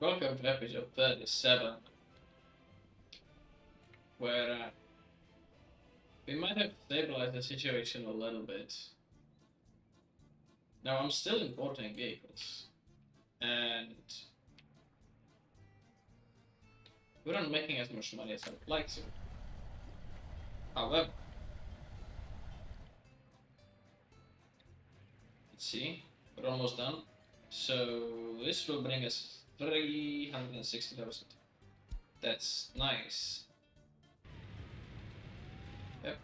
Welcome to episode 37, where we might have stabilized the situation a little bit. Now, I'm still importing vehicles, and we're not making as much money as I would like to. However, let's see, we're almost done. So, this will bring us 360,000. That's nice. Yep.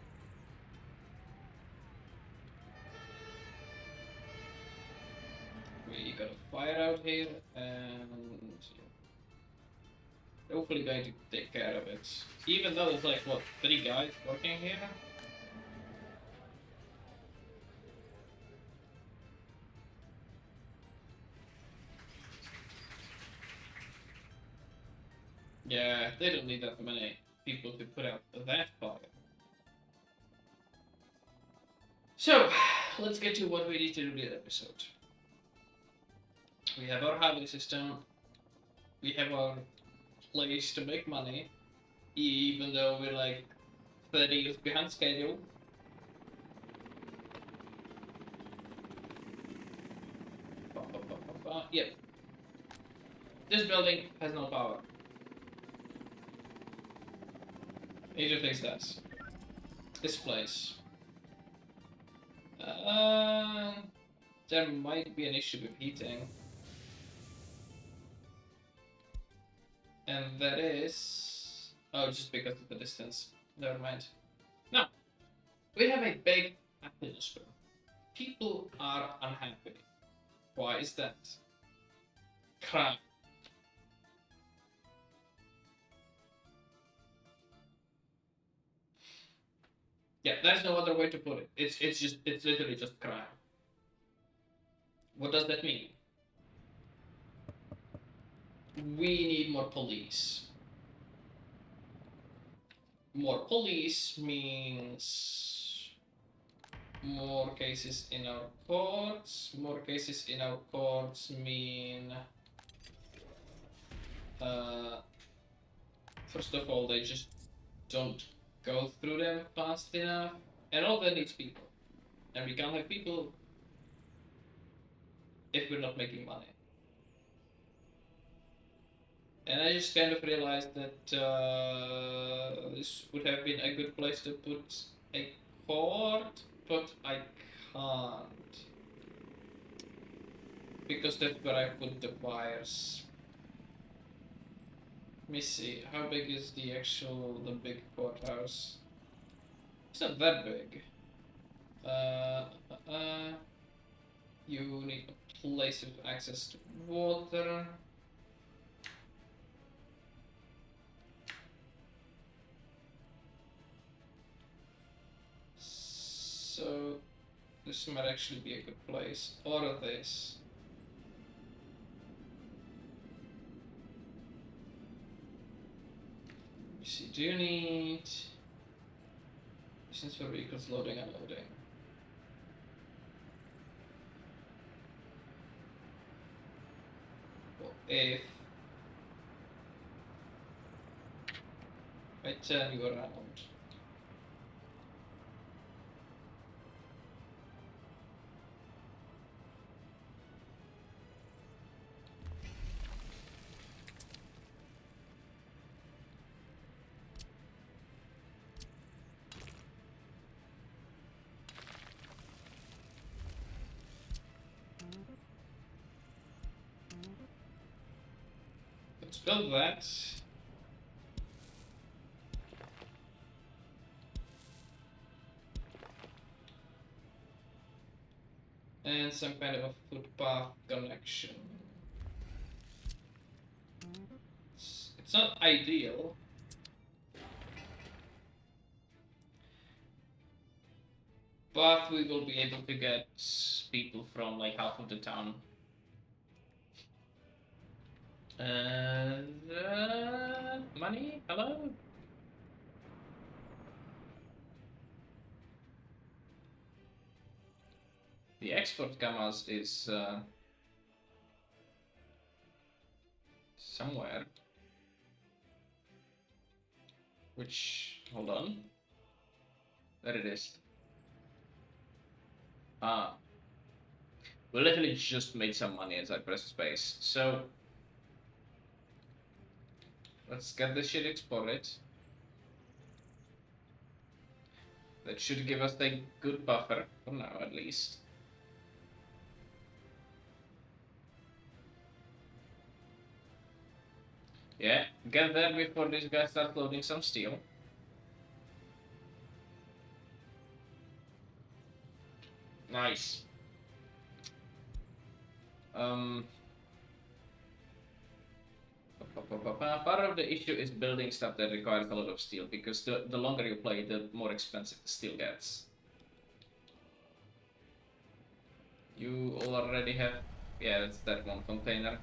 We got a fire out here, and hopefully going to take care of it. Even though there's like, what, 3 guys working here? Yeah, they don't need that many people to put out that fire. So, let's get to what we need to do this episode. We have our housing system, we have our place to make money, even though we're like 30 years behind schedule. Yep. This building has no power. Need to fix that. This place. There might be an issue with heating. And that is... Oh, just because of the distance. Never mind. Now, we have a big atmosphere. People are unhappy. Why is that? Crime. Yeah, there's no other way to put it. It's literally just crime. What does that mean? We need more police. More police means more cases in our courts. More cases in our courts mean first of all, they just don't go through them fast enough, and all that needs people, and we can't have people if we're not making money. And I just kind of realized that this would have been a good place to put a court, but I can't. Because that's where I put the wires. Let me see, how big is the big courthouse? It's not that big. You need a place with access to water. So this might actually be a good place. Or this. See, do you need since for vehicles loading and unloading? Well, if I turn you around. Let's build that. And some kind of a footpath connection. It's not ideal. But we will be able to get people from like half of the town. Money? Hello? The export Kamaz is somewhere. Which, hold on. There it is. Ah. We literally just made some money inside press space. So, let's get this shit exported. That should give us a good buffer, for now at least. Yeah, get there before this guy starts loading some steel. Nice. Part of the issue is building stuff that requires a lot of steel, because the longer you play, the more expensive the steel gets. You already have... yeah, that's that one container.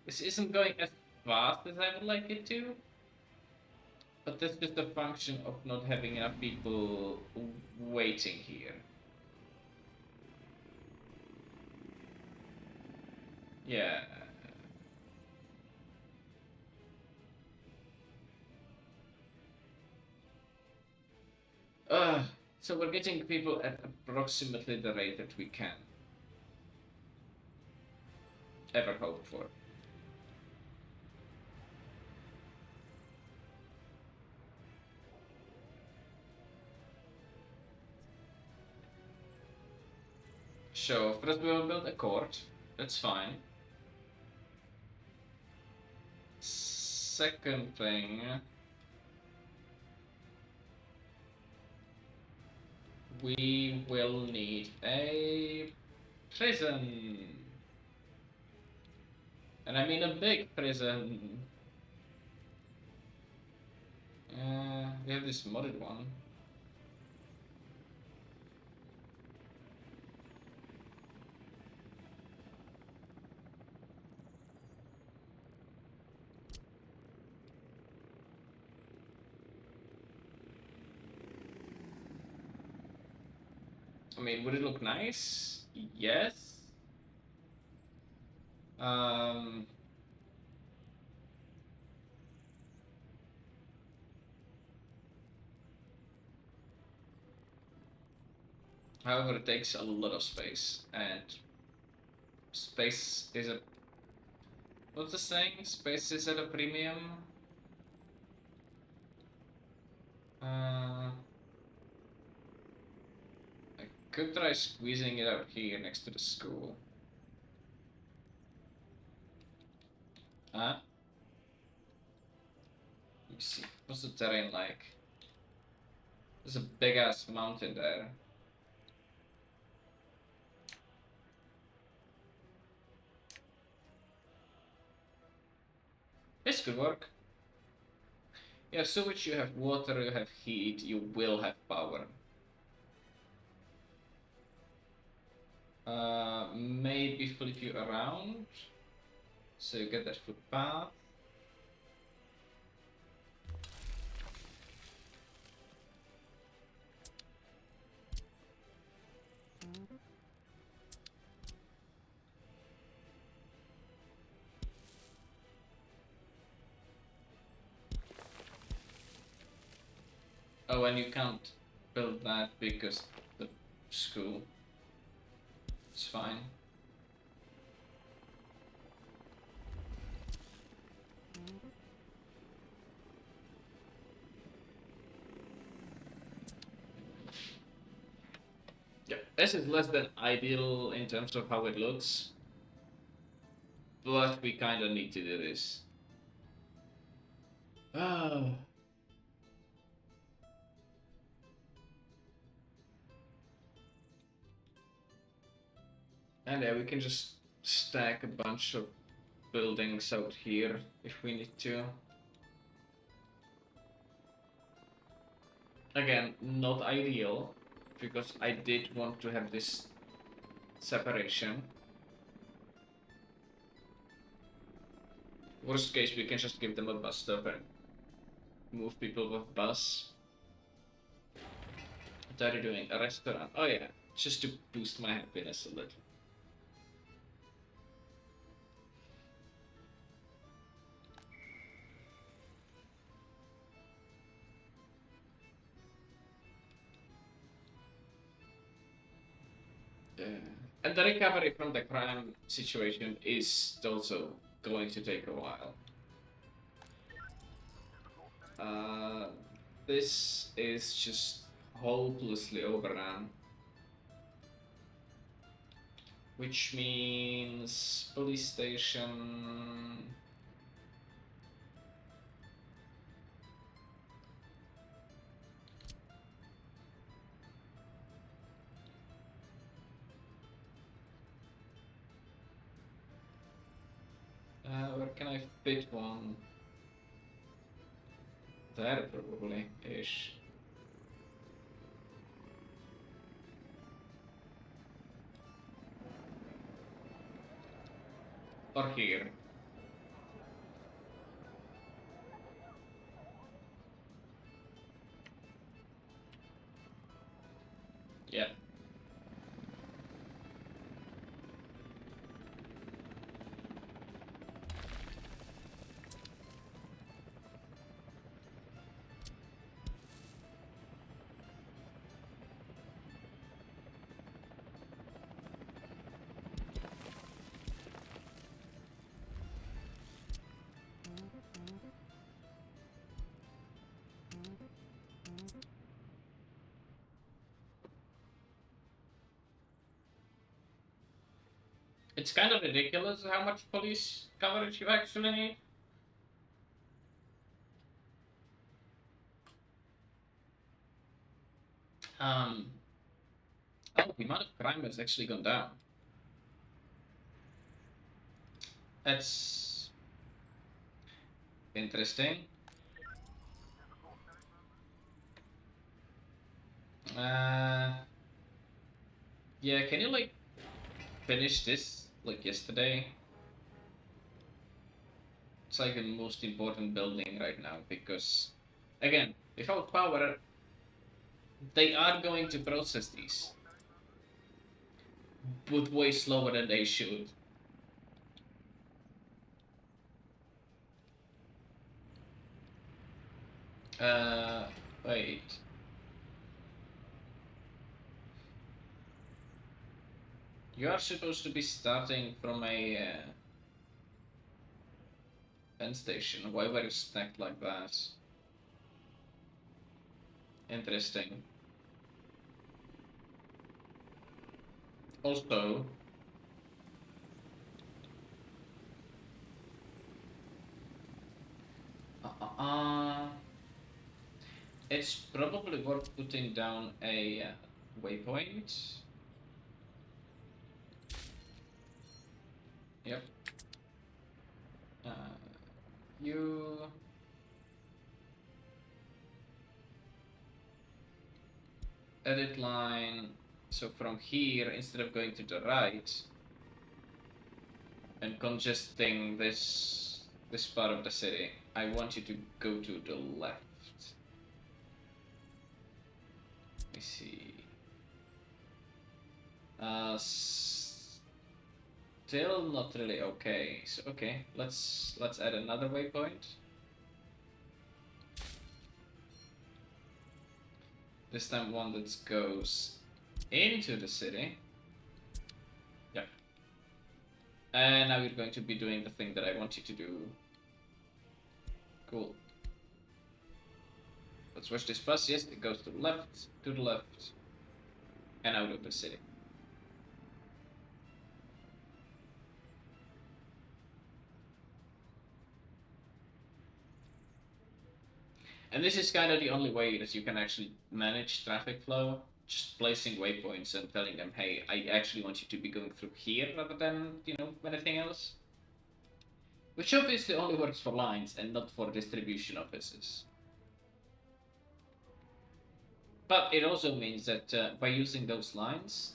This isn't going as fast as I would like it to. But that's just a function of not having enough people waiting here. Yeah. So we're getting people at approximately the rate that we can ever hope for. So first we will build a court. That's fine. Second thing, we will need a prison. And I mean a big prison. We have this modded one. I mean, would it look nice? Yes. However, it takes a lot of space, and space is a... what's the saying? Space is at a premium. I could try squeezing it out here next to the school. Let me see. What's the terrain like? There's a big ass mountain there. This could work. You have sewage, you have water, you have heat, you will have power. Maybe flip you around. So you get that footpath. Oh, and you can't build that because the school. It's fine. Yeah, this is less than ideal in terms of how it looks, but we kind of need to do this. Oh. And yeah, we can just stack a bunch of buildings out here if we need to. Again, not ideal, because I did want to have this separation. Worst case, we can just give them a bus stop and move people with bus. What are you doing? A restaurant? Oh yeah, just to boost my happiness a little. And the recovery from the crime situation is also going to take a while. Uh, this is just hopelessly overrun. Which means police station. Where can I fit one? There probably ish. Or here. Yeah. It's kind of ridiculous how much police coverage you actually need. Oh, the amount of crime has actually gone down. That's interesting. Yeah, can you like finish this like yesterday? It's like the most important building right now because, again, without power, they are going to process these, but way slower than they should. Wait. You are supposed to be starting from a pen station. Why were you stacked like that? Interesting. Also, it's probably worth putting down a waypoint. Yep. Uh, you edit line. So from here, instead of going to the right and congesting this part of the city, I want you to go to the left. Let me see. Still not really okay. So okay, let's add another waypoint. This time one that goes into the city. Yep. And now we're going to be doing the thing that I want you to do. Cool. Let's watch this bus. Yes, it goes to the left, and out of the city. And this is kind of the only way that you can actually manage traffic flow. Just placing waypoints and telling them, hey, I actually want you to be going through here rather than, anything else. Which obviously only works for lines and not for distribution offices. But it also means that by using those lines,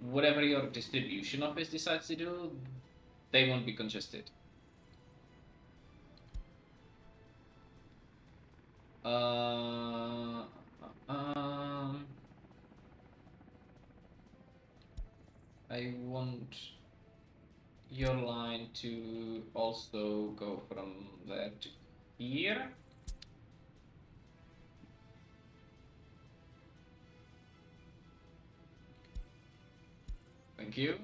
whatever your distribution office decides to do, they won't be congested. I want your line to also go from there to here. Thank you.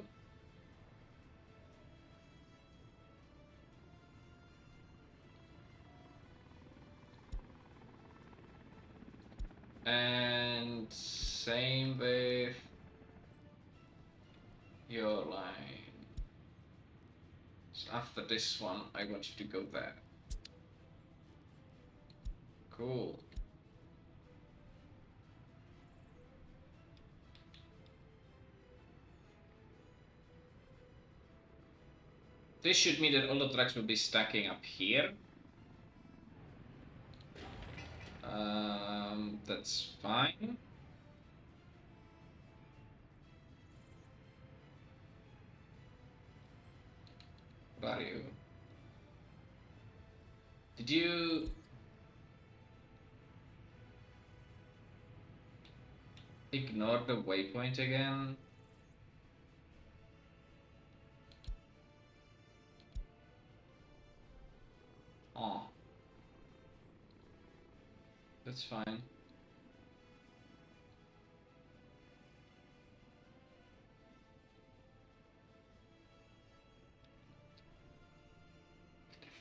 And same with your line. So after this one, I want you to go there. Cool. This should mean that all the tracks will be stacking up here. That's fine. Where are you? Did you ignore the waypoint again? Oh. That's fine.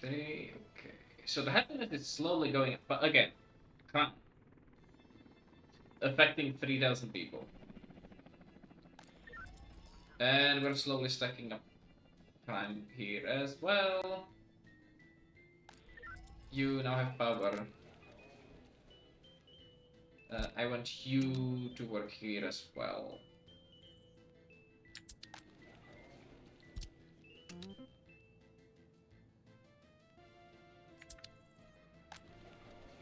Okay. So the happiness is slowly going up, but again, crime. Affecting 3,000 people. And we're slowly stacking up crime here as well. You now have power. I want you to work here as well.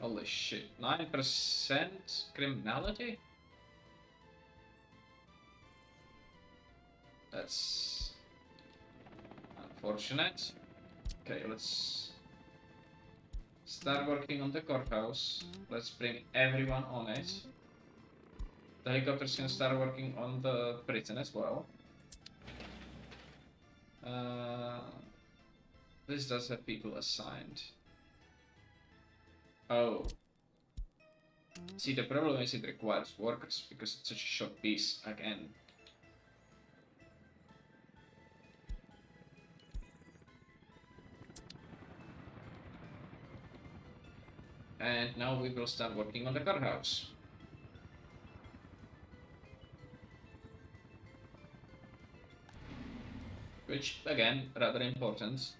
Holy shit, 9% criminality? That's unfortunate. Okay, let's start working on the courthouse. Let's bring everyone on it. The helicopters can start working on the prison as well. This does have people assigned. Oh. See, the problem is it requires workers because it's such a short piece again. And now we will start working on the courthouse. Which, again, rather important.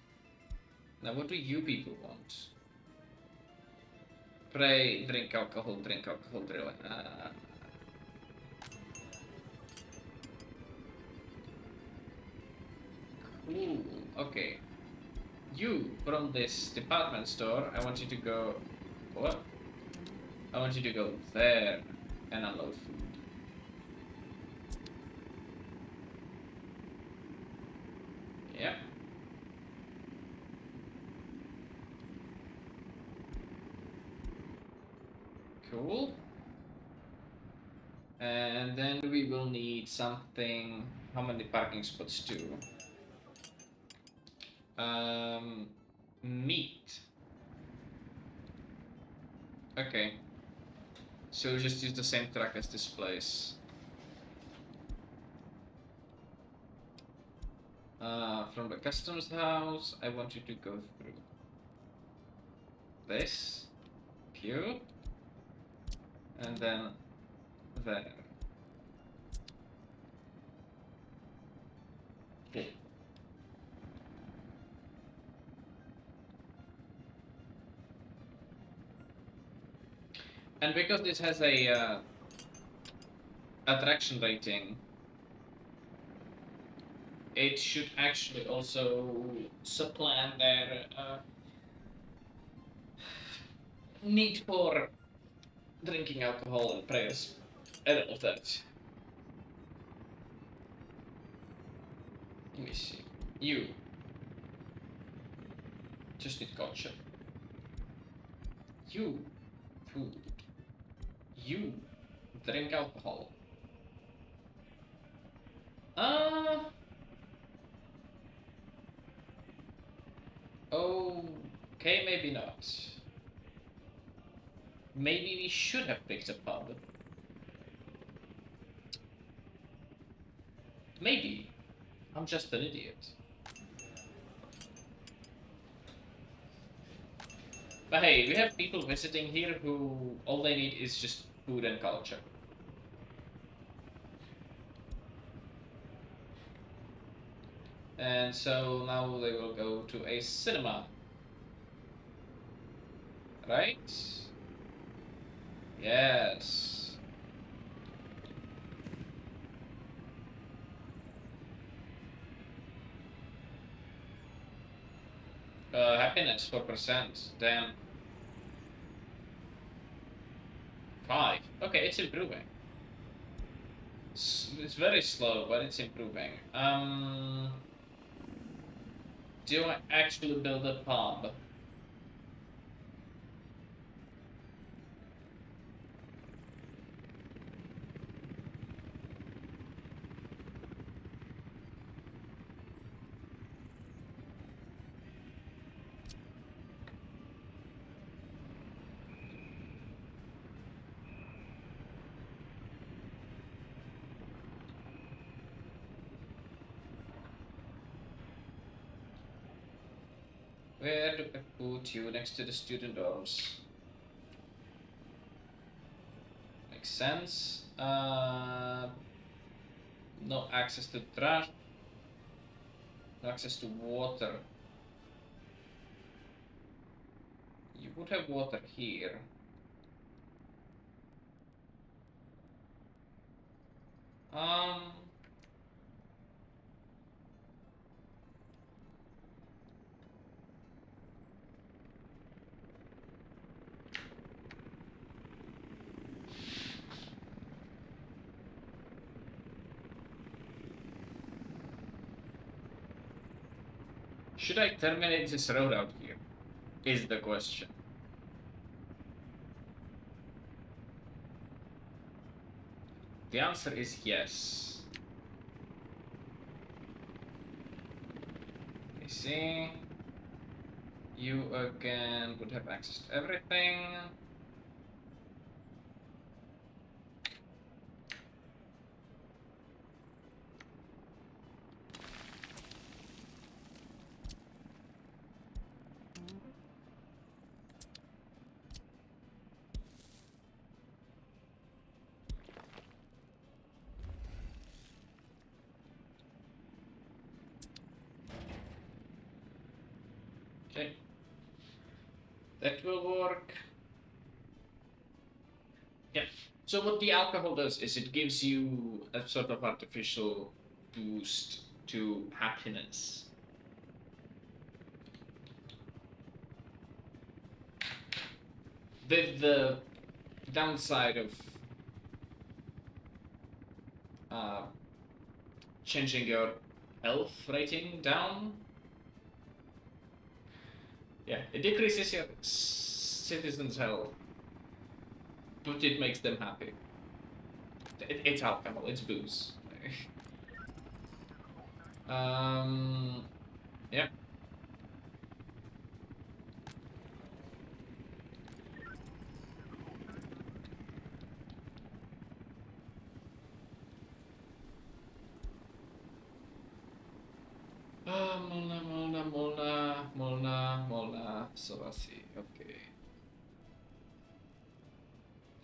Now, what do you people want? Pray, drink alcohol, really. Cool, okay. You, from this department store, I want you to go... What? I want you to go there and unload food. Yeah. Cool. And then we will need something... How many parking spots too? Meat. Okay. So we'll just use the same track as this place. From the customs house, I want you to go through this, here, and then there. Okay. And because this has a attraction rating, it should actually also supplant their need for drinking alcohol and prayers and all of that. Let me see. You. Just need culture. You. Food. You. Drink alcohol. Okay, maybe not. Maybe we should have picked a pub. Maybe. I'm just an idiot. But hey, we have people visiting here who all they need is just food and culture. And so now they will go to a cinema. Right? Yes. Happiness 4%. Damn. 5. Okay, it's improving. It's very slow, but it's improving. Do I actually build a pub? Where do I put you next to the student dorms? Makes sense. No access to trash. No access to water. You would have water here. Um. Should I terminate this road out here? Is the question. The answer is yes. I see. You again would have access to everything. Okay. That will work. Yeah. So what the alcohol does is it gives you a sort of artificial boost to happiness. The downside of changing your health rating down. Yeah, it decreases your citizens' health, but it makes them happy. It's alcohol, it's booze. Yeah. Molna, Savasi, okay.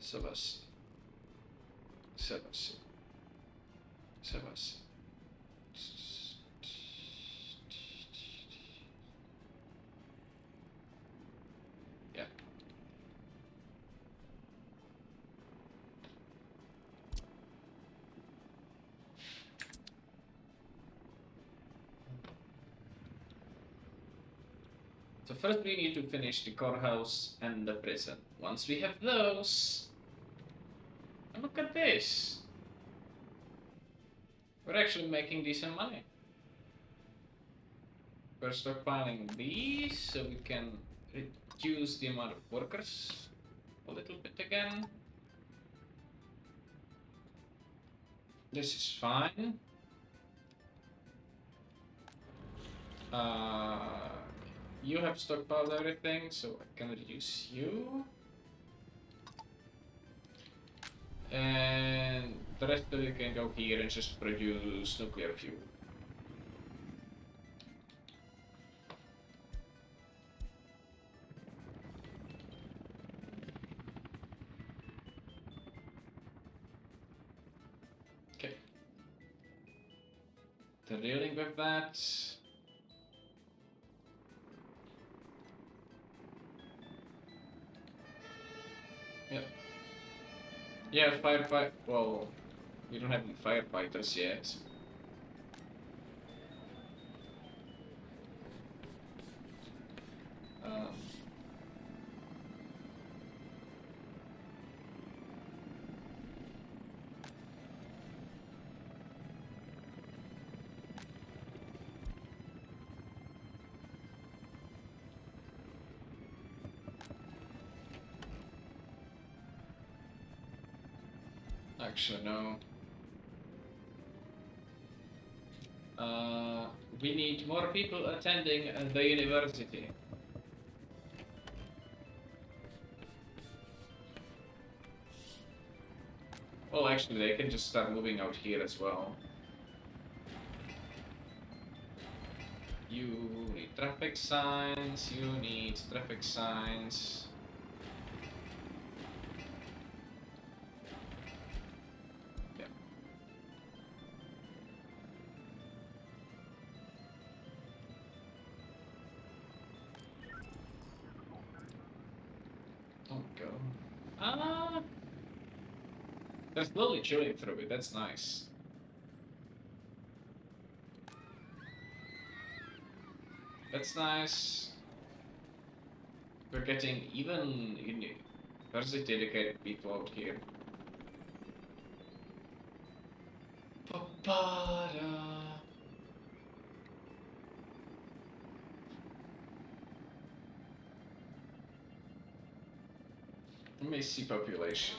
Savasi. Yeah. So first we need to finish the courthouse and the prison. Once we have those... And look at this! We're actually making decent money. We're stockpiling these so we can reduce the amount of workers a little bit again. This is fine. You have stockpiled everything, so I can reduce you. And the rest of you can go here and just produce nuclear fuel. dealing with that. Yep. Yeah, firefight. Well, we don't have any firefighters yet. Um, Actually, no. We need more people attending the university. Well, actually, they can just start moving out here as well. You need traffic signs, you need traffic signs. Yeah. Don't go. They're slowly chewing through it, that's nice. That's nice. We're getting even university dedicated people out here. Papada. Let me see population.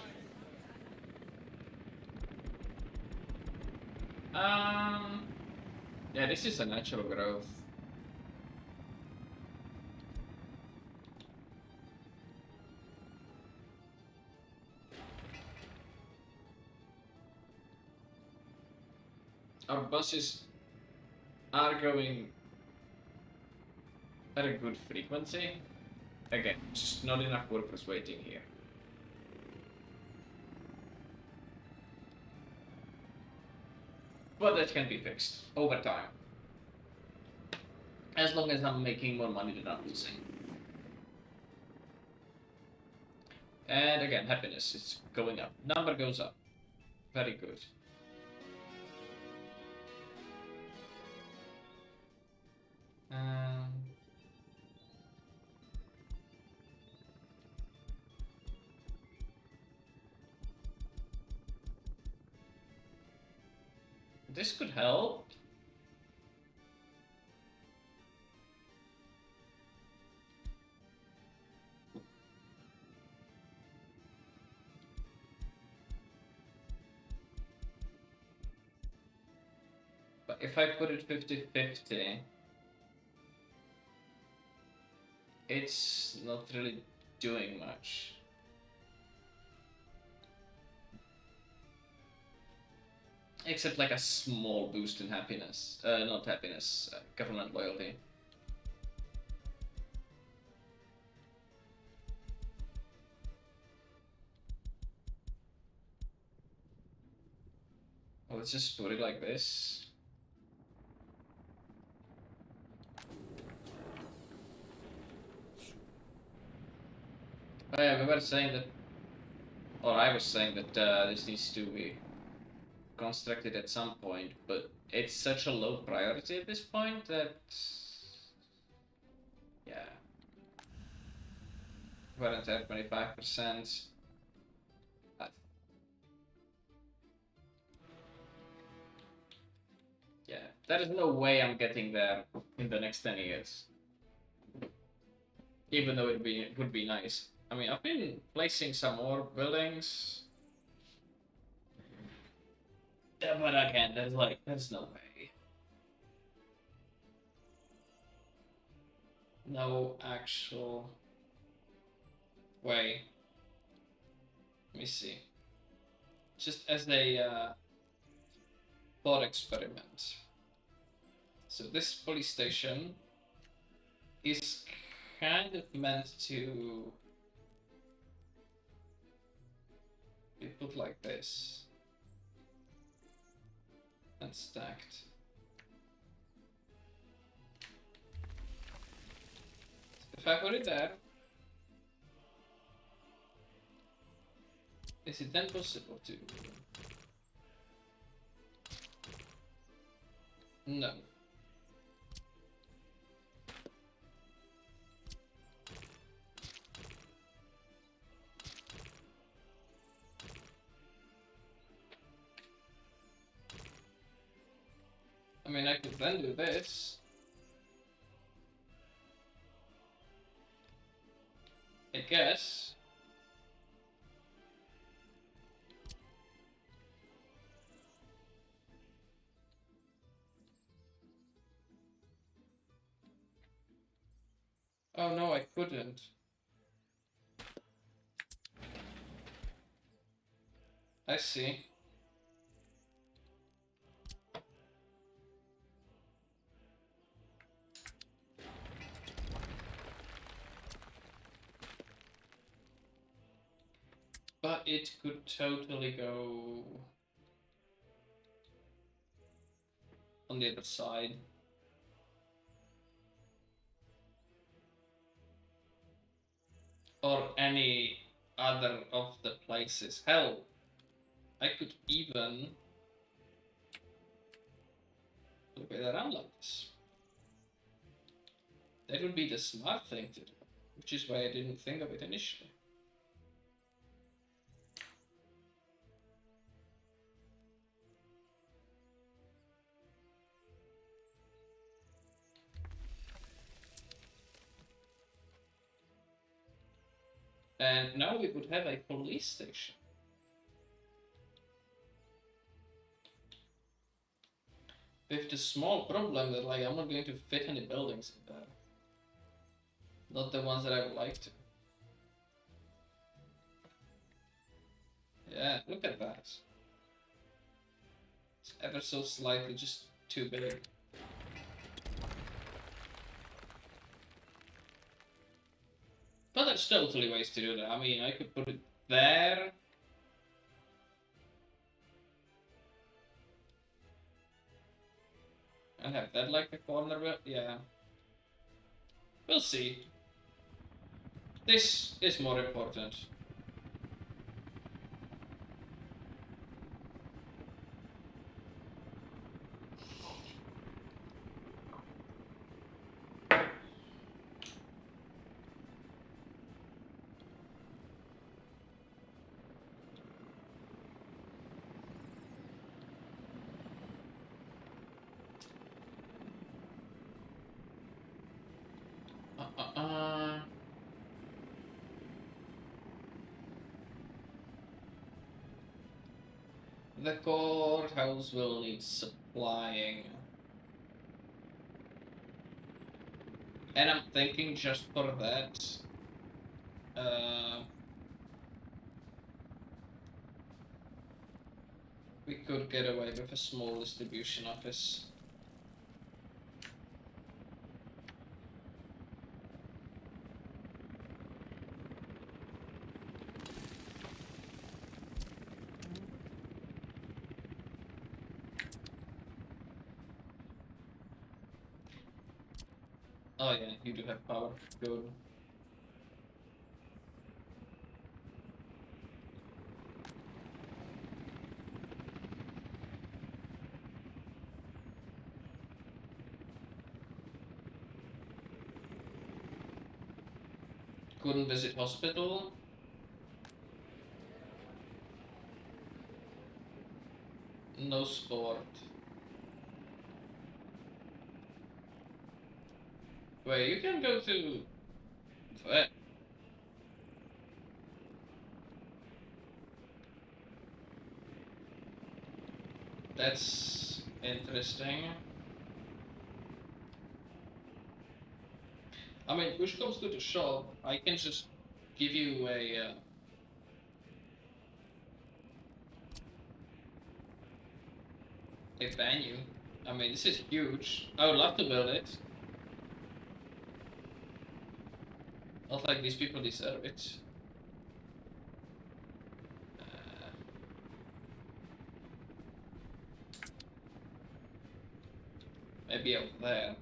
Yeah, this is a natural growth. Our buses are going at a good frequency. Again, just not enough workers waiting here. But that can be fixed over time. As long as I'm making more money than I'm losing. And again, happiness is going up. Number goes up. Very good. This could help. But if I put it 50-50, it's not really doing much. Except like a small boost in happiness. Not happiness, government loyalty. Well, let's just put it like this. Oh yeah, we were saying that, or I was saying that this needs to be constructed at some point, but it's such a low priority at this point that, yeah, we're at 25%. Yeah, there is no way I'm getting there in the next 10 years. Even though it would be nice. I mean, I've been placing some more buildings. Yeah, but again, there's no way. No actual way. Let me see. Just as a thought experiment. So this police station is kind of meant to be put like this and stacked. If I put it there, is it then possible to? No. I mean, I could then do this. I guess. Oh no, I couldn't. I see. But it could totally go on the other side. Or any other of the places. Hell, I could even look it around like this. That would be the smart thing to do, which is why I didn't think of it initially. And now we would have a police station. With the small problem that like I'm not going to fit any buildings in there. Not the ones that I would like to. Yeah, look at that. It's ever so slightly just too big. But there's totally ways to do that. I mean, I could put it there. And have that like a corner, but yeah. We'll see. This is more important. The courthouse will need supplying. And I'm thinking just for that, we could get away with a small distribution office. Oh yeah, you do have power. Good. Couldn't visit hospital. No sport. Wait, you can go to that. That's interesting. I mean, push comes to the shove, I can just give you a venue. I mean, this is huge. I would love to build it. Not like these people deserve it. Maybe out there.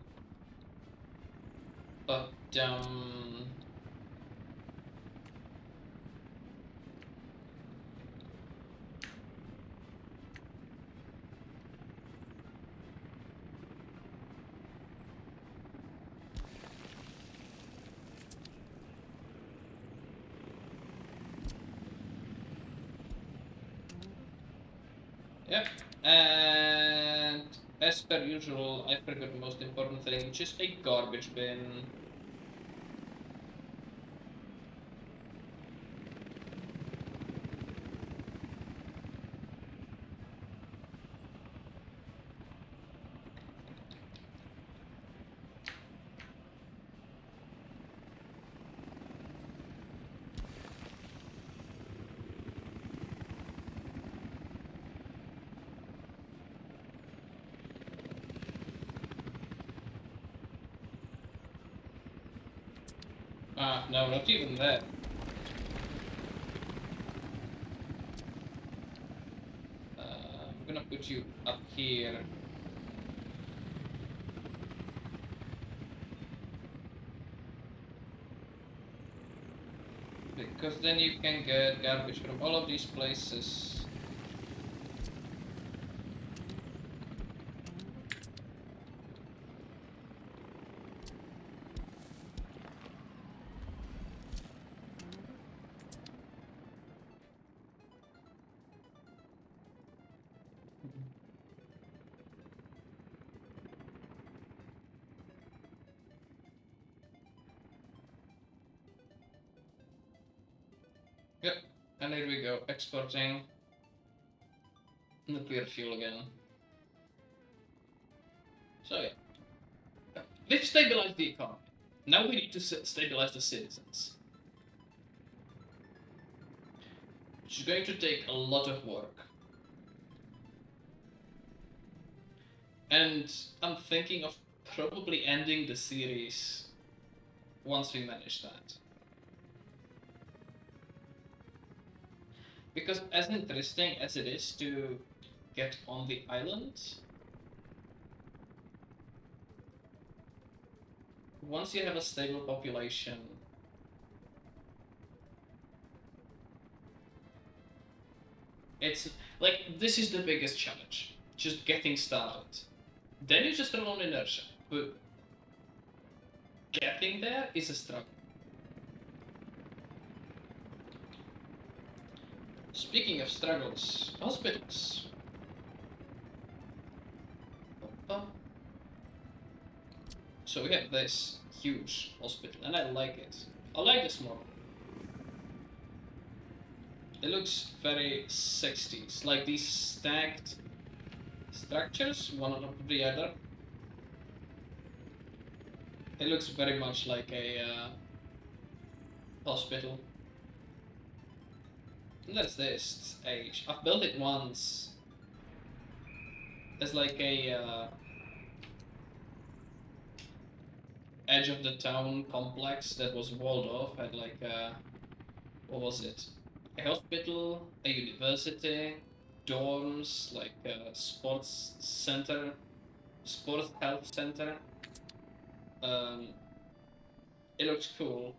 But yep. And as per usual, I forgot the most important thing, which is a garbage bin. Ah, no, not even that. I'm gonna put you up here. Because then you can get garbage from all of these places. Yep, and here we go, exporting nuclear fuel again. So yeah, we've stabilized the economy. Now we need to stabilize the citizens. Which is going to take a lot of work. And I'm thinking of probably ending the series once we manage that. Because as interesting as it is to get on the island, once you have a stable population, it's like this is the biggest challenge, just getting started. Then you just rely on inertia, but getting there is a struggle. Speaking of struggles, hospitals. So we have this huge hospital, and I like it. I like this model. It looks very 60s, like these stacked structures, one on top of the other. It looks very much like a hospital. And that's this age. I've built it once. There's like a edge of the town complex that was walled off. Had like what was it? A hospital, a university, dorms, like a sports center, sports health center. It looks cool.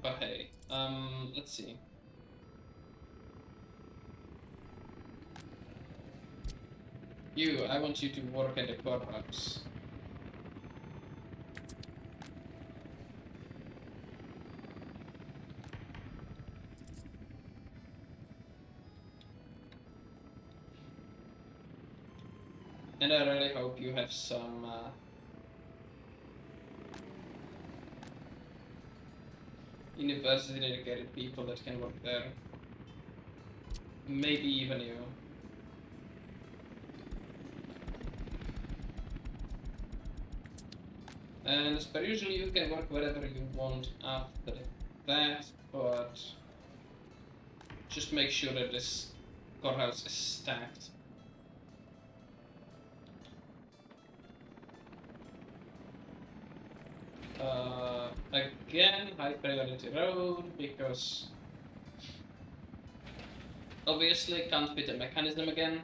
But hey, let's see. I want you to work at the courthouse. And I really hope you have some university dedicated people that can work there. Maybe even you. And as per usual, you can work wherever you want after that, but just make sure that this courthouse is stacked. Again, high priority road, because obviously can't fit a mechanism again.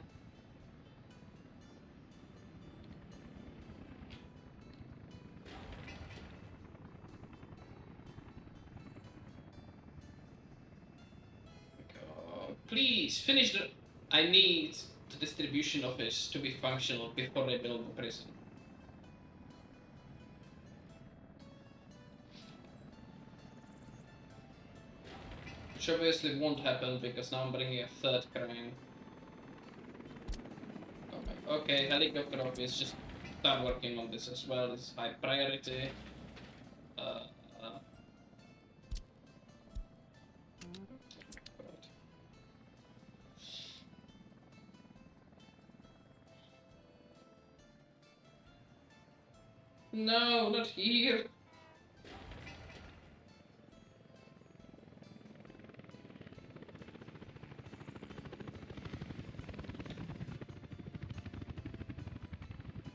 please finish the. I need the distribution office to be functional before they build the prison. Which obviously won't happen because now I'm bringing a third crane. Okay, helicopter office, just start working on this as well. It's high priority. Uh, uh, no, not here.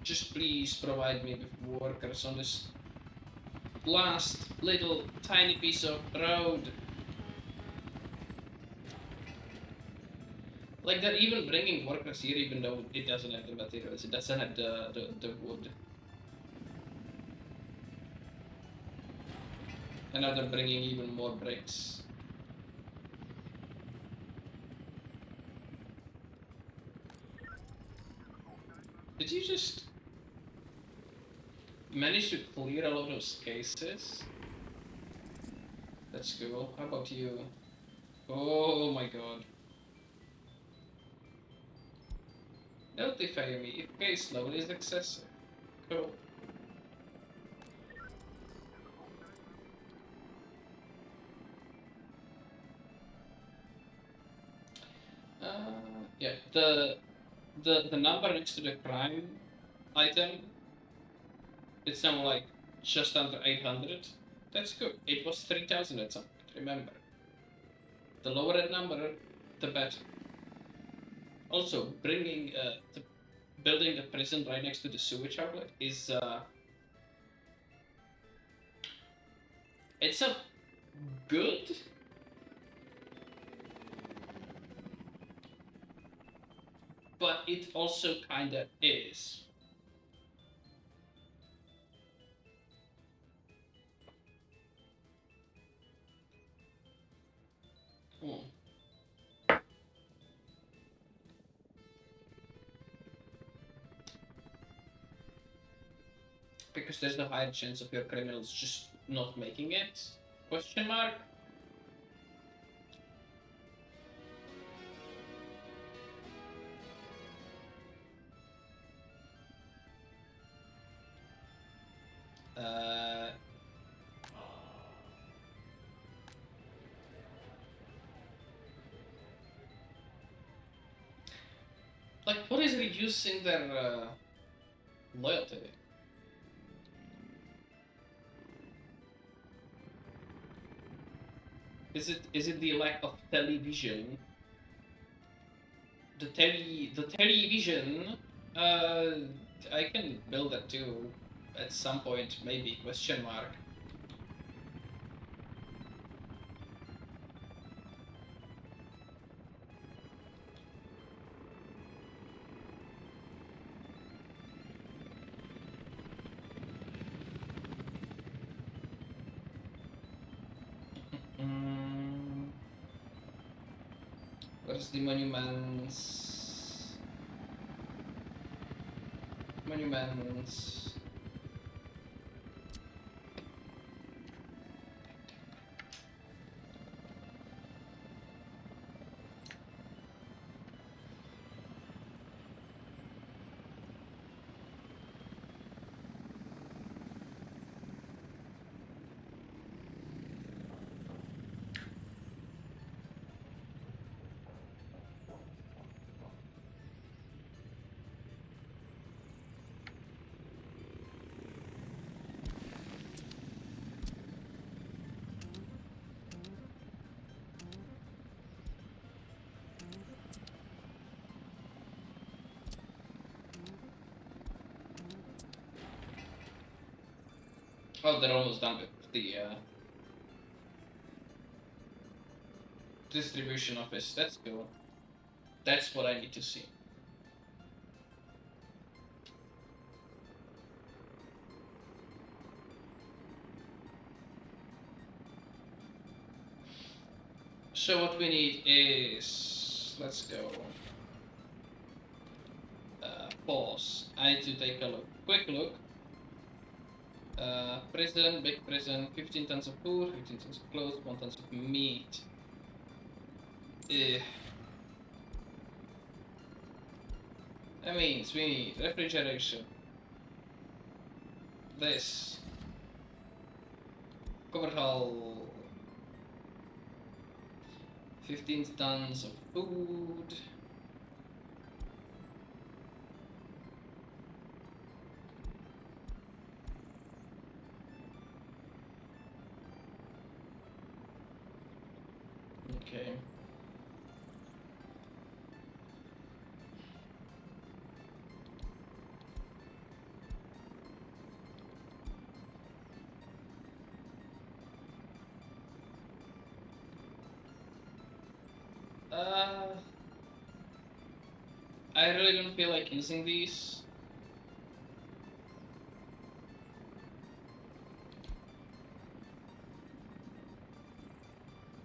Just please provide me with workers on this last little tiny piece of road. Like they're even bringing workers here even though it doesn't have the materials, it doesn't have the wood. And now they're bringing even more bricks. Did you just manage to clear a lot of those cases? That's cool. How about you? Oh my god. Notify me if case load is excessive. Cool. Yeah, the number next to the crime item, it's now like just under 800. That's good. It was 3000 at some point, remember. The lower that number, the better. Also, bringing building the prison right next to the sewage outlet is it's a good, but it also kinda is. Because there's no higher chance of your criminals just not making it? Question mark? Like, what is reducing their loyalty? Is it the lack of television? The television. I can build that too, at some point maybe. Question mark. Where's the monuments? Monuments. Oh, they're almost done with the distribution office. That's cool. That's what I need to see. So what we need is let's go. Pause. I need to take a quick look. Prison, big prison, 15 tons of food, 15 tons of clothes, 1 tons of meat. That means we need refrigeration. This. Covered hull. 15 tons of food. Okay. I really don't feel like using these.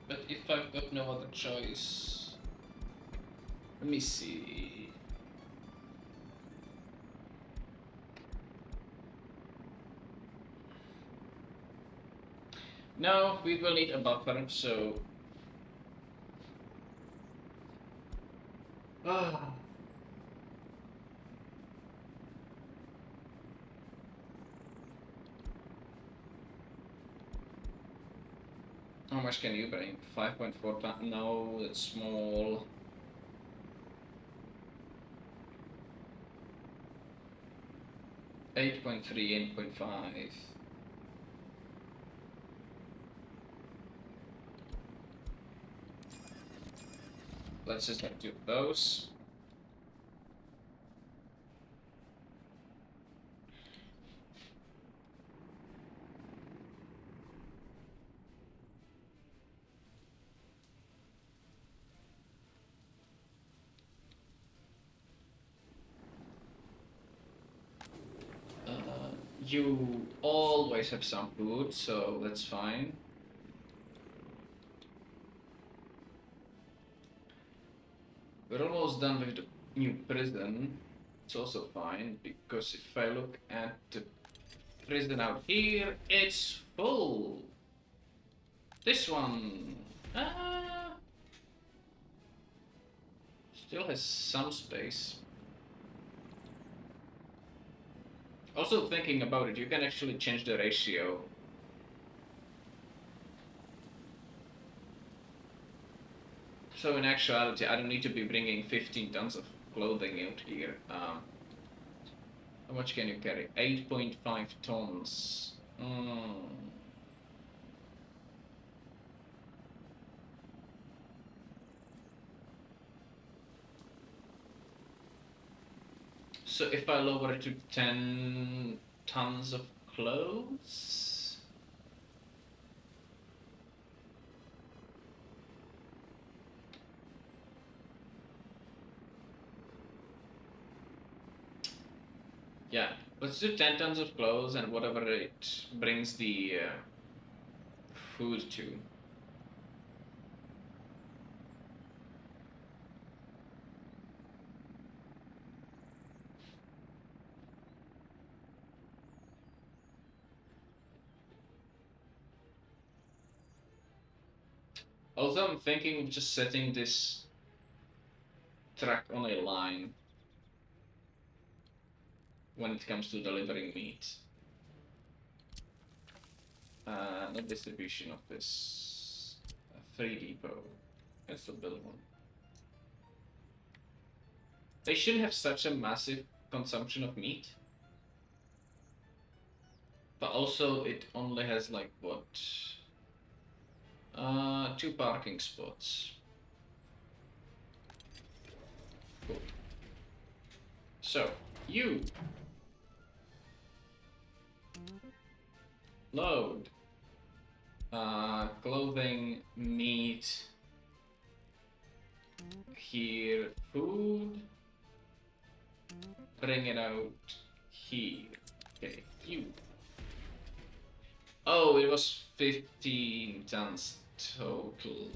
But if I've got no other choice... Let me see... No, we will need a buffer, so... Ah. How much can you bring? 5.4 tons? No, that's small. Eight point three, 8.5. Let's just do those. You always have some food, so that's fine. We're almost done with the new prison. It's also fine, because if I look at the prison out here, it's full. This one... still has some space. Also thinking about it, you can actually change the ratio. So in actuality, I don't need to be bringing 15 tons of clothing out here. How much can you carry? 8.5 tons. So if I lower it to 10 tons of clothes... Yeah, let's do 10 tons of clothes and whatever it brings the food to. Also, I'm thinking of just setting this truck on a line when it comes to delivering meat. The distribution of this 3 depot. That's the build one. They shouldn't have such a massive consumption of meat. But also, it only has like what? 2 parking spots. Cool. So, you load clothing, meat, here, food, bring it out here. Okay, you. Oh, it was 15 tons total.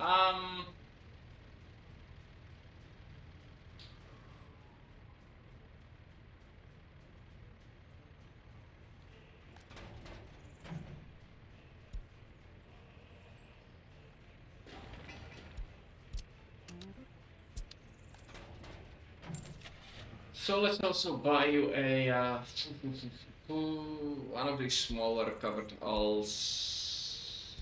Um. So let's also buy you a one of these smaller covered hulls,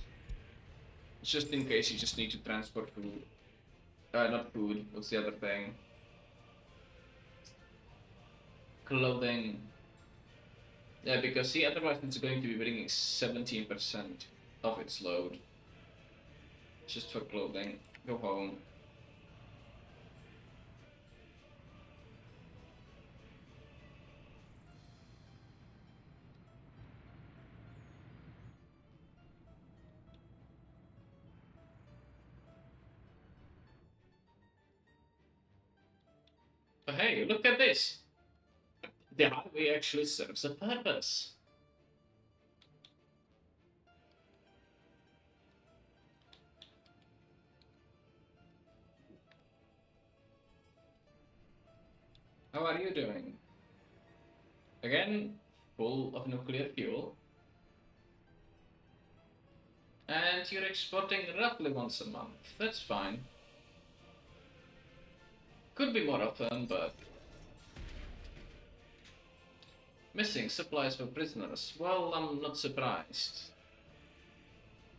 just in case you just need to transport food. Not food. What's the other thing? Clothing. Yeah, because see, otherwise it's going to be bringing 17% of its load just for clothing. Go home. But hey, look at this. The highway actually serves a purpose. How are you doing? Again, full of nuclear fuel. And you're exporting roughly once a month. That's fine. Could be more often, but... Missing supplies for prisoners. Well, I'm not surprised.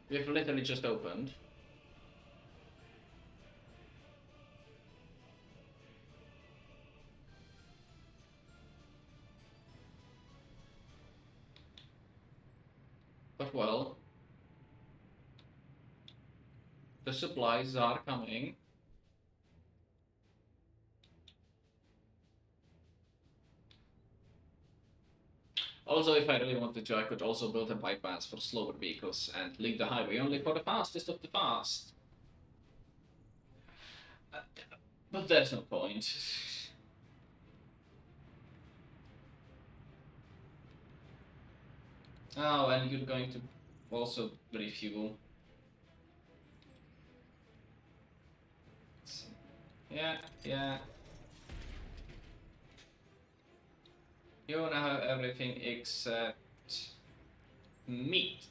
We've literally just opened. But well... The supplies are coming. Also, if I really wanted to, I could also build a bypass for slower vehicles and leave the highway only for the fastest of the fast. But there's no point. Oh, and you're going to also refuel. Yeah, yeah. You now have everything except meat.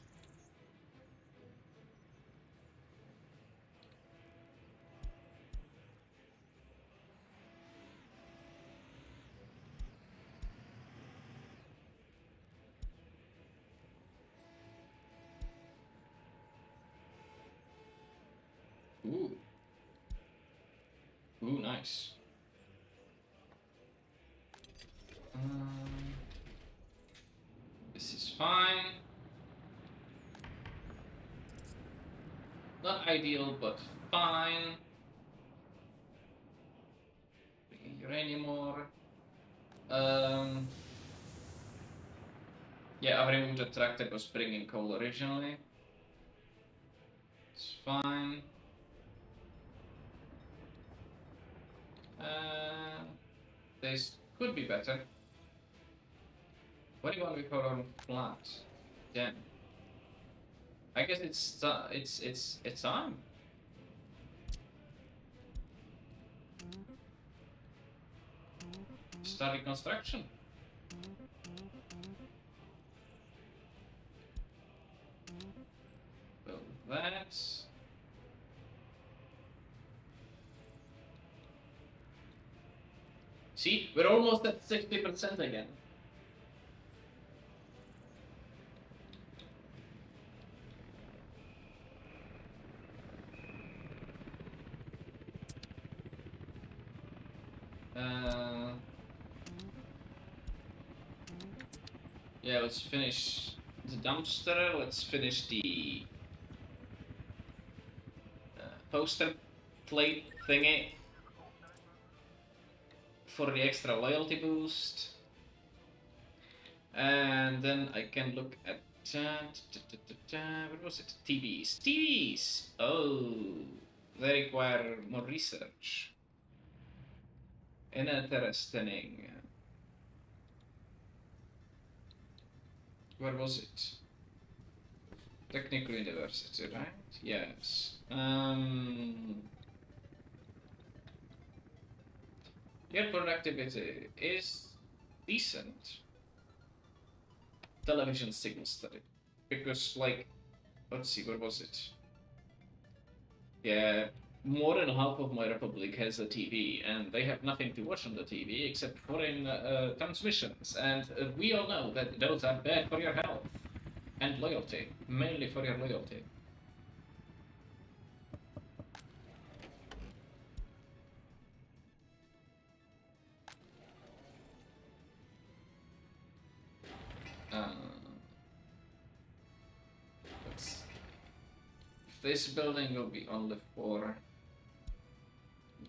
Ooh. Ooh, nice. This is fine. Not ideal, but fine. Bringing uranium ore. Yeah, I've removed the track that was bringing coal originally. It's fine. This could be better. What do you want before on flat? Damn. I guess it's time. Starting construction. Build that. See, we're almost at 60% again. Yeah, let's finish the dumpster. Let's finish the poster plate thingy for the extra loyalty boost. And then I can look at what was it? TVs. TVs! Oh, they require more research. Interesting. Where was it? Technical University, right? Yes. Your productivity is decent. Television signal study. Because, like, let's see, what was it? Yeah, more than half of my republic has a TV, and they have nothing to watch on the TV except foreign transmissions. And we all know that those are bad for your health and loyalty, mainly for your loyalty. Uh, let's This building will be only for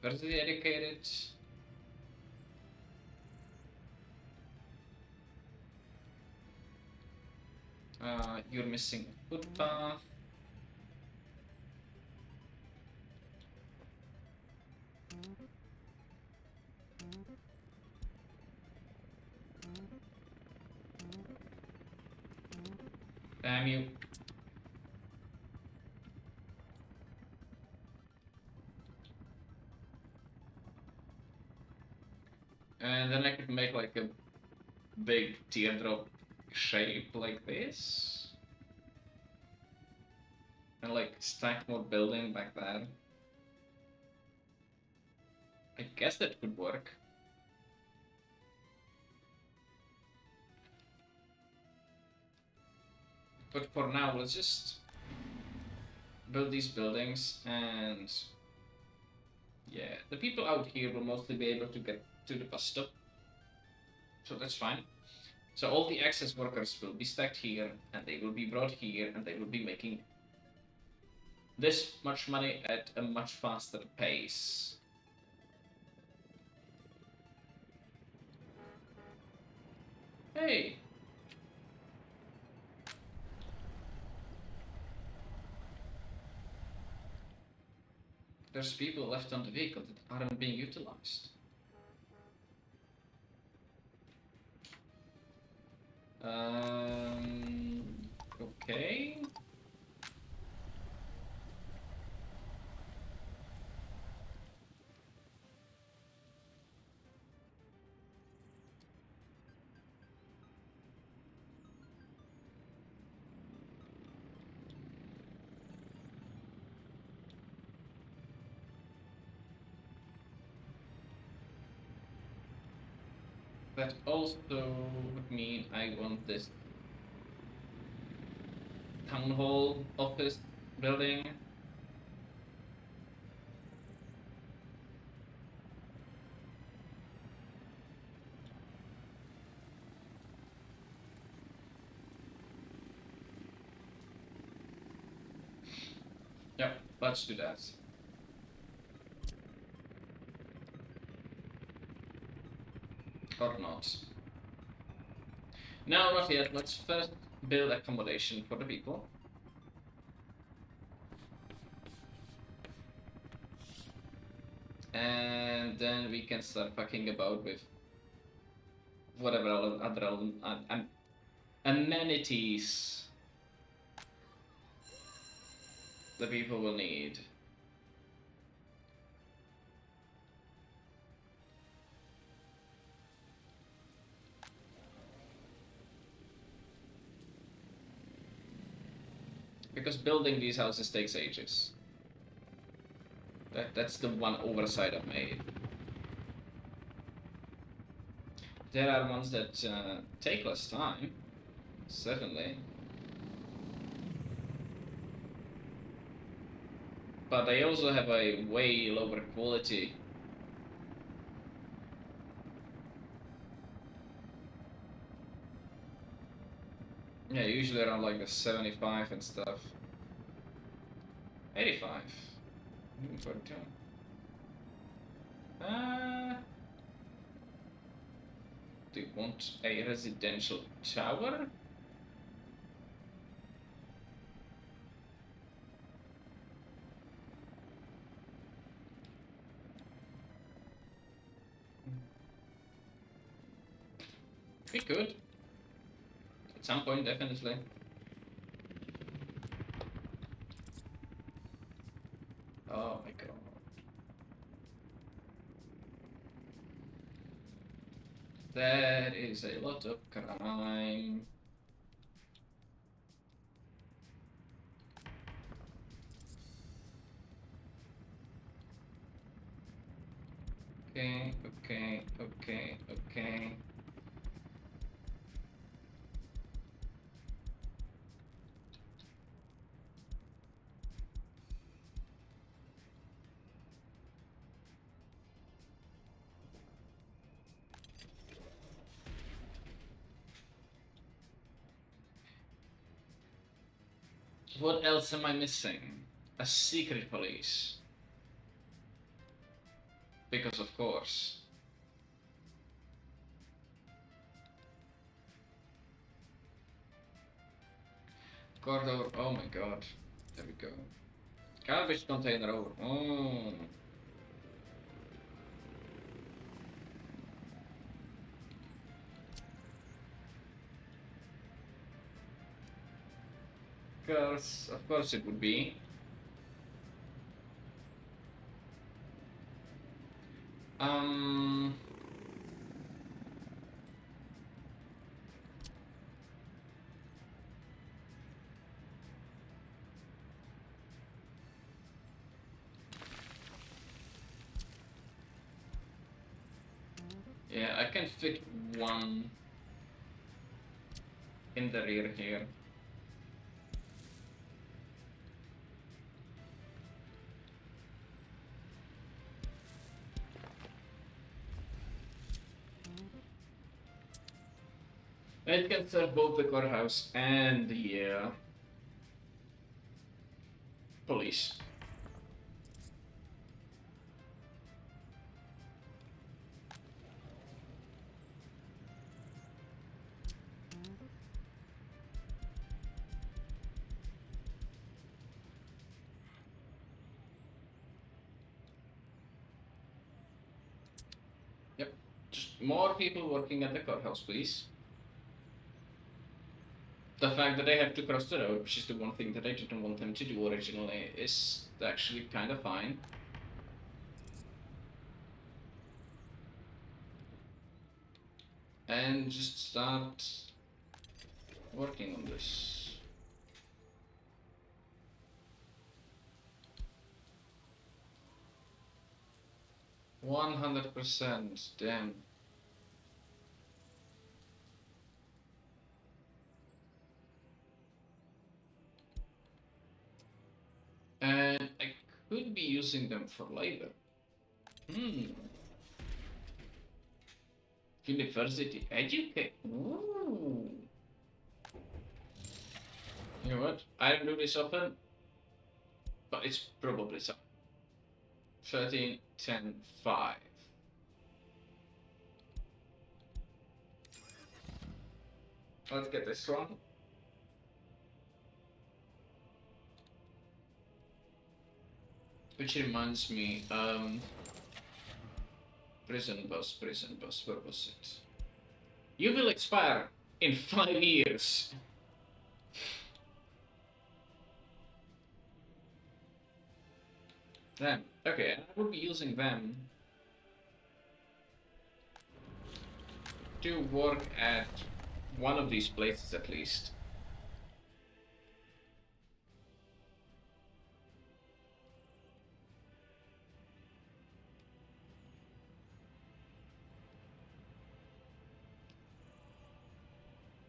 very educated. You're missing a footpath. Damn you. And then I could make like a big teardrop shape like this. And like stack more building back there. I guess that could work. But for now, let's just build these buildings, and yeah, the people out here will mostly be able to get to the bus stop. So that's fine. So all the access workers will be stacked here, and they will be brought here, and they will be making this much money at a much faster pace. Hey! There's people left on the vehicle that aren't being utilized. Okay. That also would mean I want this town hall office building. Yep, let's do that. Or not. No, not yet. Let's first build accommodation for the people. And then we can start fucking about with whatever other amenities the people will need. Because building these houses takes ages. That's the one oversight I've made. There are ones that take less time, certainly. But they also have a way lower quality. Yeah, usually around like the 75 and stuff. 85. 42. Do you want a residential tower? We could. At some point, definitely. That is a lot of crime. Okay, okay, okay, okay. What else am I missing? A secret police. Because of course. Corridor, oh my god. There we go. Garbage container over. Oh. Of course it would be. Um. Yeah, I can fit one in the rear here. It can serve both the courthouse and the police. Yep. Just more people working at the courthouse, please. The fact that they have to cross the road, which is the one thing that I didn't want them to do originally, is actually kind of fine. And just start working on this. 100%, damn. And I could be using them for labor. University educate. Ooh. You know what? I don't do this often, but it's probably so. 13, 10, 5. Let's get this one. Which reminds me, prison bus, where was it? You will expire in 5 years. Damn, okay, I will be using them to work at one of these places at least.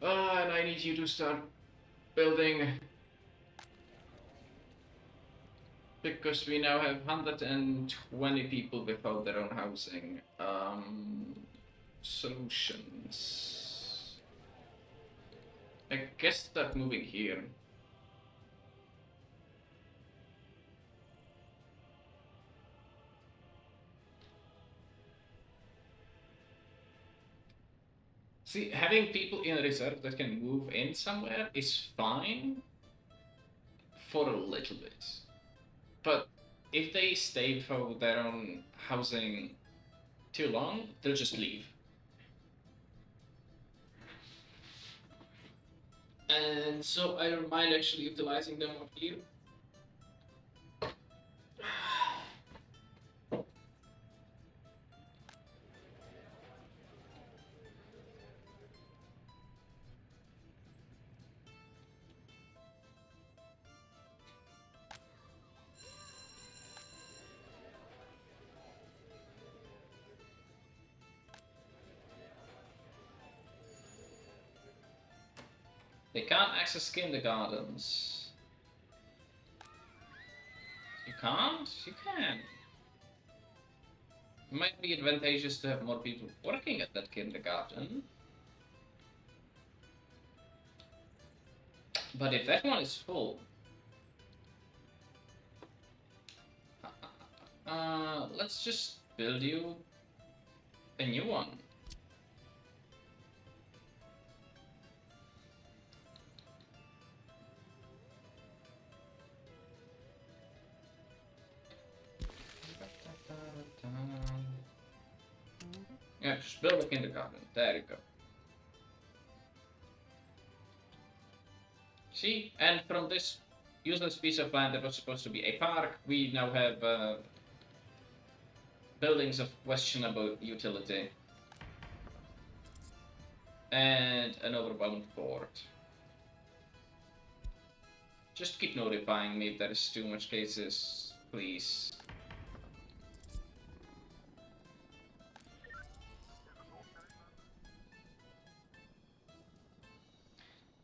And I need you to start building, because we now have 120 people without their own housing. Solutions. I guess start moving here. See, having people in reserve that can move in somewhere is fine for a little bit. But if they stay for their own housing too long, they'll just leave. And so I don't mind actually utilizing them up here. They can't access kindergartens. You can't? You can. It might be advantageous to have more people working at that kindergarten. But if that one is full... let's just build you a new one. Yeah, just build a kindergarten. There you go. See? And from this useless piece of land that was supposed to be a park, we now have buildings of questionable utility. And an overwhelmed board. Just keep notifying me if there is too much cases, please.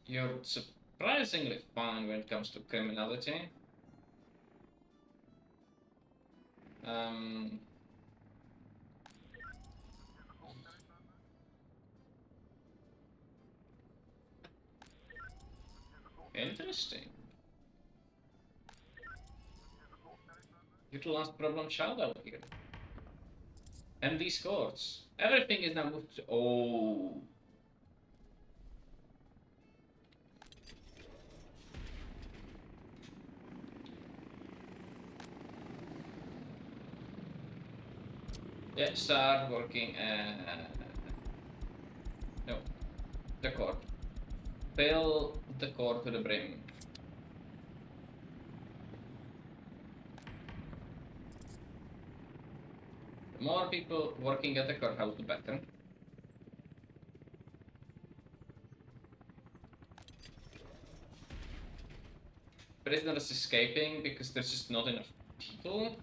You're surprisingly fine when it comes to criminality. Interesting. You're the last problem child out here. And these courts. Everything is now moved to... Oh. Yeah, start working no. The court. Fill the court to the brim. The more people working at the courthouse, the better. Prisoners escaping because there's just not enough people.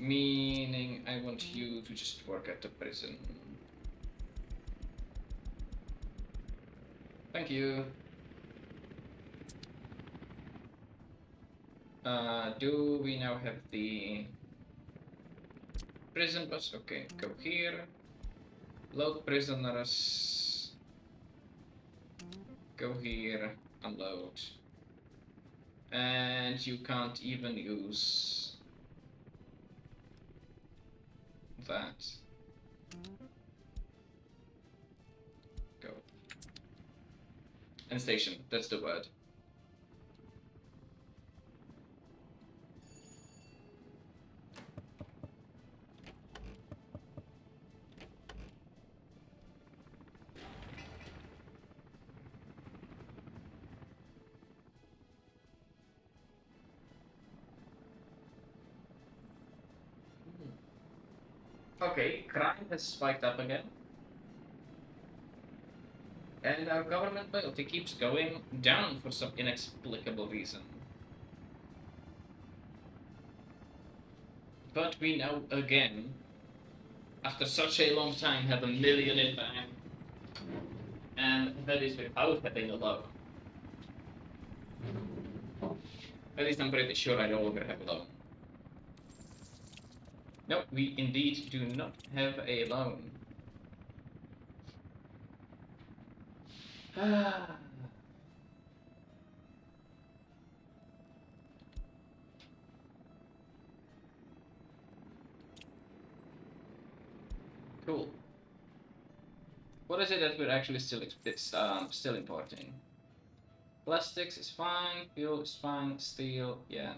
Meaning, I want you to just work at the prison. Thank you. Do we now have the prison bus? Okay, go here. Load prisoners. Go here, unload. And you can't even use that. Go. And station, that's the word. Okay, crime has spiked up again. And our government loyalty keeps going down for some inexplicable reason. But we now again, after such a long time, have 1 million in bank. And that is without having a loan. At least I'm pretty sure I no longer have a loan. No, we indeed do not have a loan. Cool. What is it that we're actually still importing? Plastics is fine, fuel is fine, steel, yeah.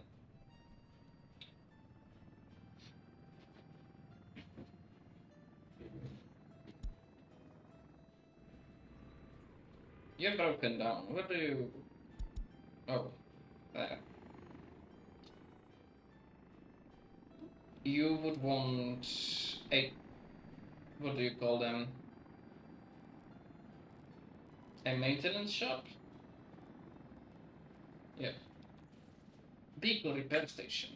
You're broken down. Where do you... Oh, there. You would want a... What do you call them? A maintenance shop? Yeah. Vehicle repair station.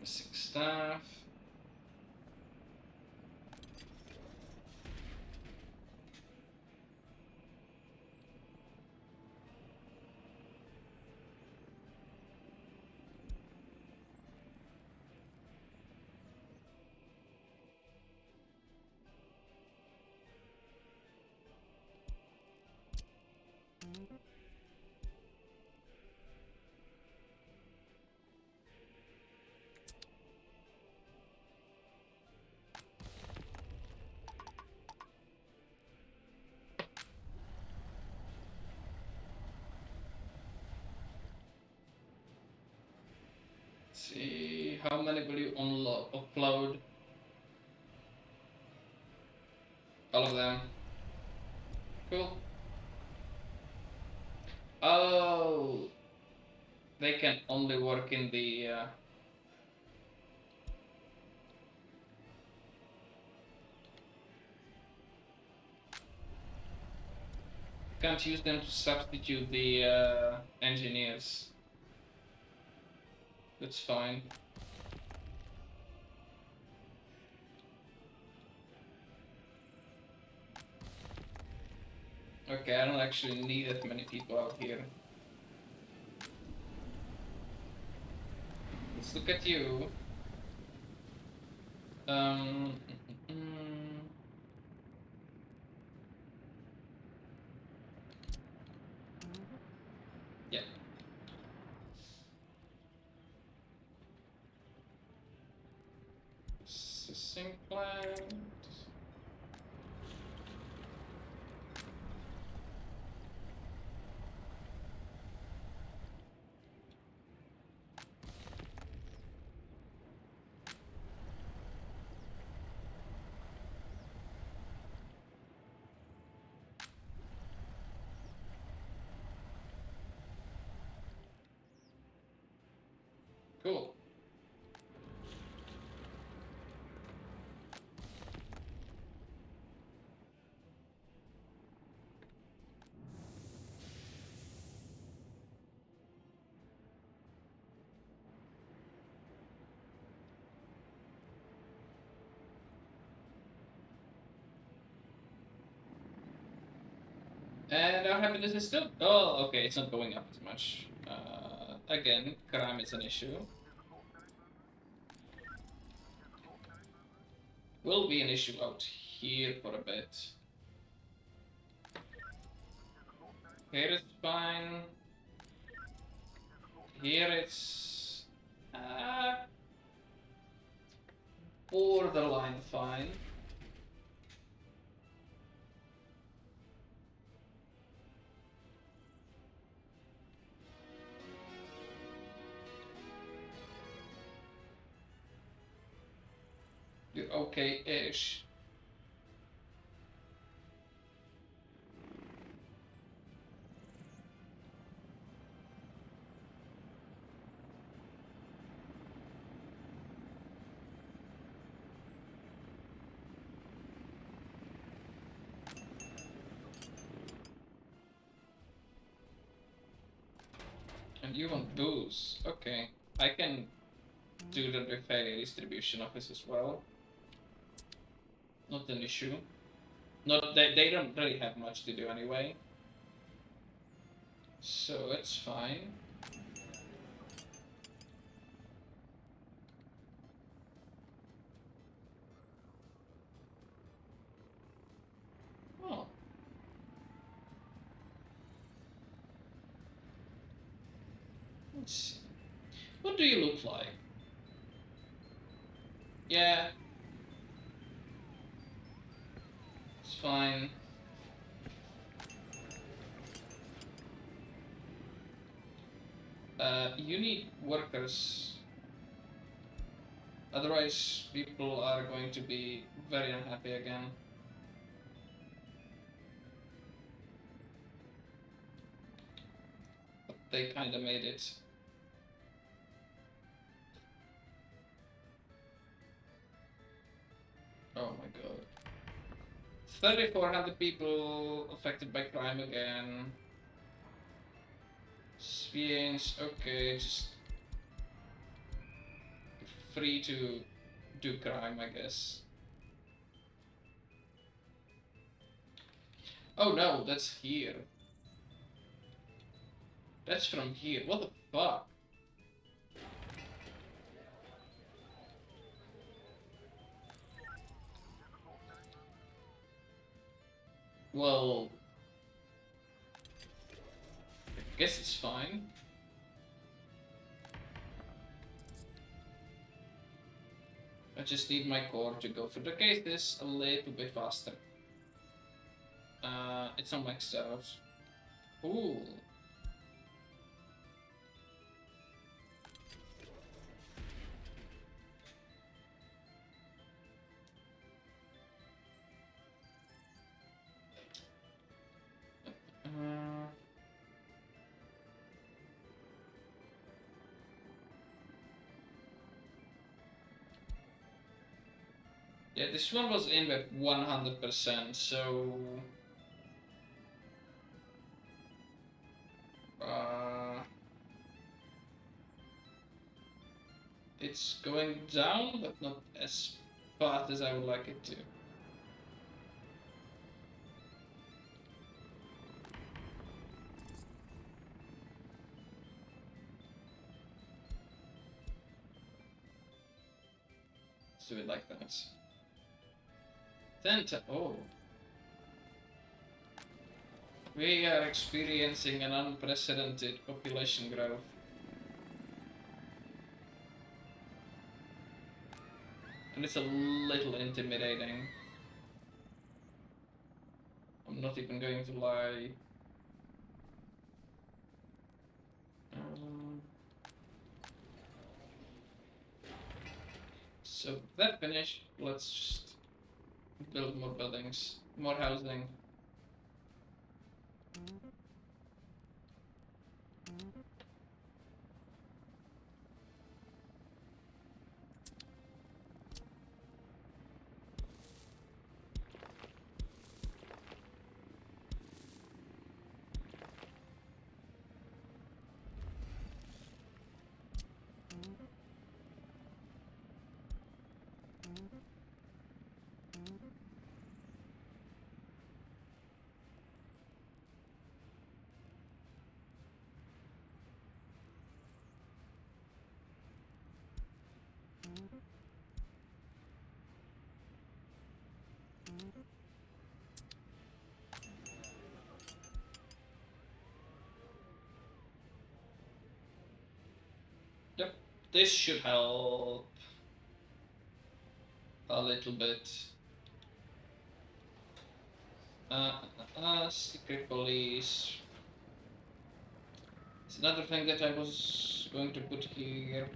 Missing staff. See, how many will you upload? All of them. Cool. Oh, they can only work in the. Can't use them to substitute the engineers. That's fine. Okay, I don't actually need that many people out here. Let's look at you. Yeah. Processing plant. Cool. And our happiness is still. Oh, okay, it's not going up as much. Again, crime is an issue. Will be an issue out here for a bit. Here it's fine. Here it's borderline fine. You're okay-ish. And you want booze. Okay. I can do that with a distribution office as well. Not an issue. Not they don't really have much to do anyway. So it's fine. Oh. Let's see. What do you look like? Yeah. It's fine. You need workers. Otherwise, people are going to be very unhappy again. But they kinda made it. Oh my god. 3,400 people affected by crime again. Sviens, okay, just free to do crime, I guess. Oh no, that's here. That's from here. What the fuck? Well, I guess it's fine. I just need my core to go through the cases a little bit faster. It's not maxed out. Ooh. Yeah, this one was in with 100%, so... it's going down, but not as fast as I would like it to. Let's do it like that. Oh. We are experiencing an unprecedented population growth. And it's a little intimidating. I'm not even going to lie. So that finished, let's just build more buildings, more housing. Yep, this should help a little bit. Secret police. It's another thing that I was going to put here.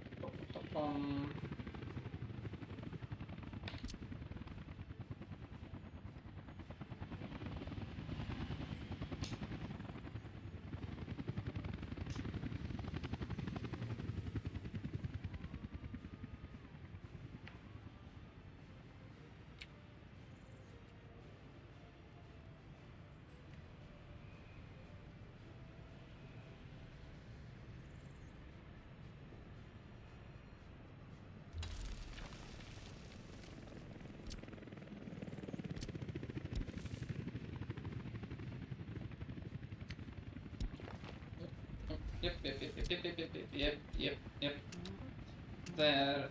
Yep. There.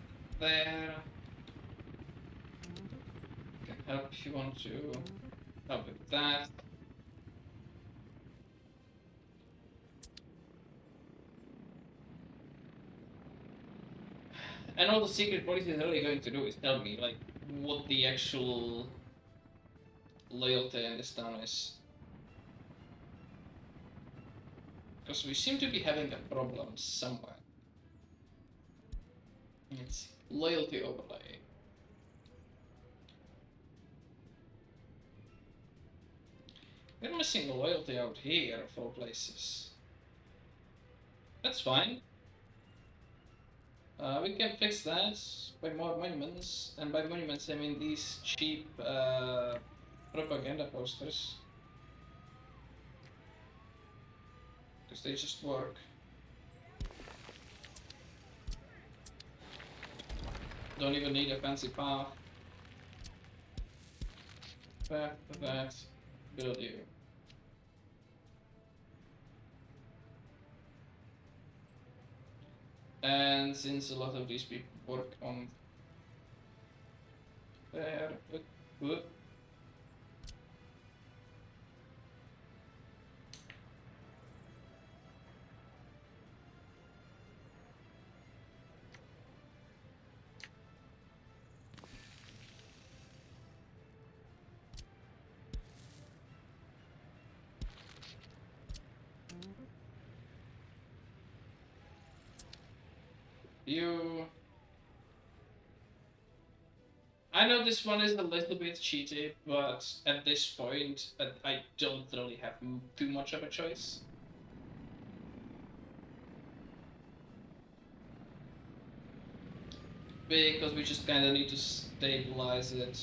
Can help if you want to help with that. And all the secret police is really going to do is tell me, like, what the actual loyalty in this town is. Because we seem to be having a problem somewhere. It's loyalty overlay. We're missing loyalty out here of all places. That's fine. We can fix that by more monuments, and by monuments I mean these cheap propaganda posters. Because they just work. Don't even need a fancy path. Path to that. Build you. And since a lot of these people work on there, you. I know this one is a little bit cheated, but at this point, I don't really have too much of a choice. Because we just kind of need to stabilize it.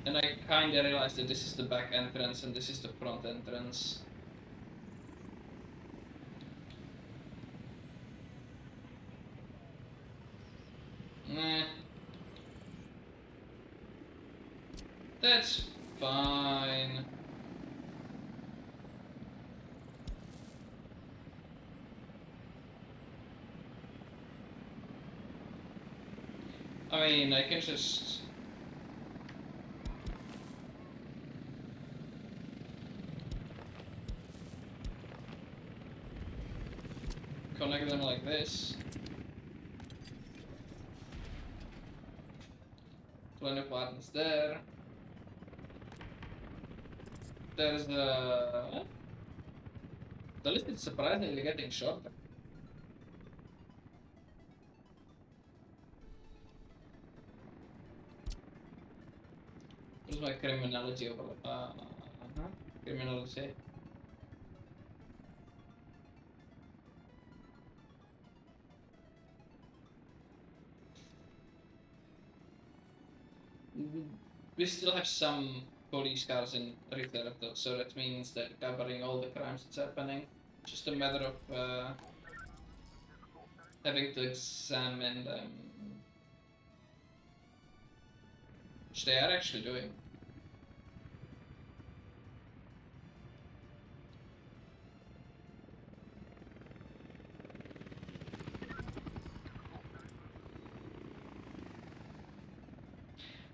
And I kind of realized that this is the back entrance and this is the front entrance. That's fine. I mean, I can just... connect them like this. Plenty of buttons there. There's the list is surprisingly getting shorter. Where's my criminality over? Criminality. We still have some police cars in reserve though, so that means they're covering all the crimes that's happening. Just a matter of having to examine them. Which they are actually doing.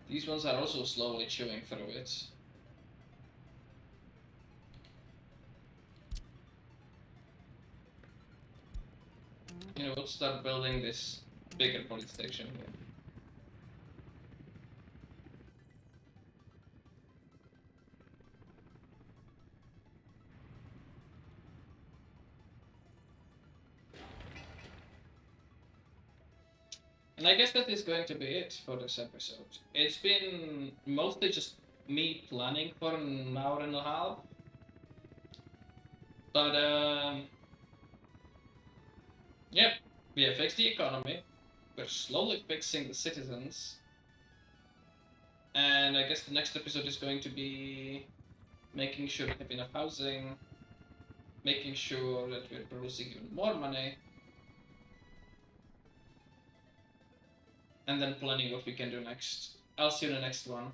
These ones are also slowly chewing through it. You know, we'll start building this bigger police station here. And I guess that is going to be it for this episode. It's been mostly just me planning for an hour and a half. But, yeah, we have fixed the economy. We're slowly fixing the citizens. And I guess the next episode is going to be making sure we have enough housing, making sure that we're producing even more money, and then planning what we can do next. I'll see you in the next one.